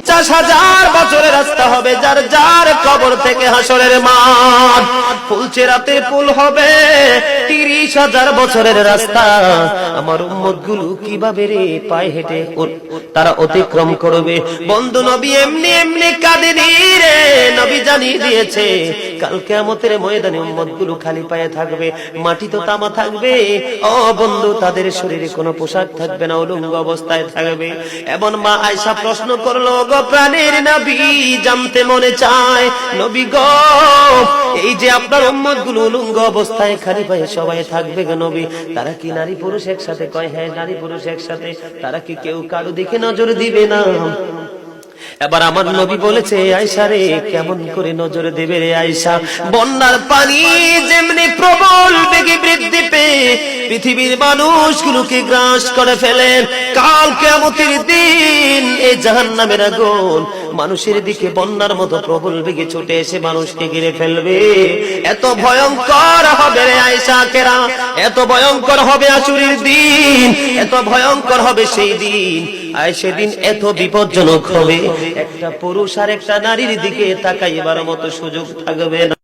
50,000 বছরের রাস্তা হবে, যার যার কবর থেকে হাসরের মাঠ। ফুলচেরাতে পুল হবে 30,000 বছরের রাস্তা। আমার উম্মতগুলো কিভাবে রে পায়ে হেঁটে তারা অতিক্রম করবে? বন্ধু নবী এমনি এমনি কাঁদেনি রে, নবী জানিয়ে দিয়েছে কাল কিয়ামতের ময়দানে উম্মতগুলো খালি পায়ে থাকবে, মাটি তো তামা থাকবে। ও বন্ধু, তাদের শরীরে কোনো পোশাক থাকবে না, উলঙ্গ অবস্থায় থাকবে। এমন মা আয়েশা প্রশ্ন করলো, গো প্রাণের নবী, জানতে মনে চায় নবী গো, এই যে আপনার উম্মতগুলো উলঙ্গ অবস্থায় খালি পায়ে সবাই থাকবে গো নবী, তারা কি নারী পুরুষ একসাথে? কয় হ্যাঁ, নারী পুরুষ একসাথে। তারা কি কেউ কারো দিকে নজর দিবে না? এবার আমার নবী বলেছে, আয়েশা রে, কেমন করে নজর দেবে রে আয়েশা? বন্যার পানি যেমনি প্রবল বেগে বৃদ্ধি পেয়ে পৃথিবীর মানুষগুলোকে গ্রাস করে ফেলেন, কাল কিয়ামতের দিন এই জাহান্নামের আগুন মানুষের দিকে বন্যার মতো প্রবল বেগে ছুটে এসে মানুষকে ঘিরে ফেলবে। এত ভয়ঙ্কর হবে রে আয়েশা কেরা, এত ভয়ঙ্কর হবে আশুরের দিন, এত ভয়ঙ্কর হবে সেই দিন। আর সেদিন এত বিপজ্জনক হবে, একটা পুরুষ আর একটা নারীর দিকে তাকাইবার মতো সুযোগ থাকবে না।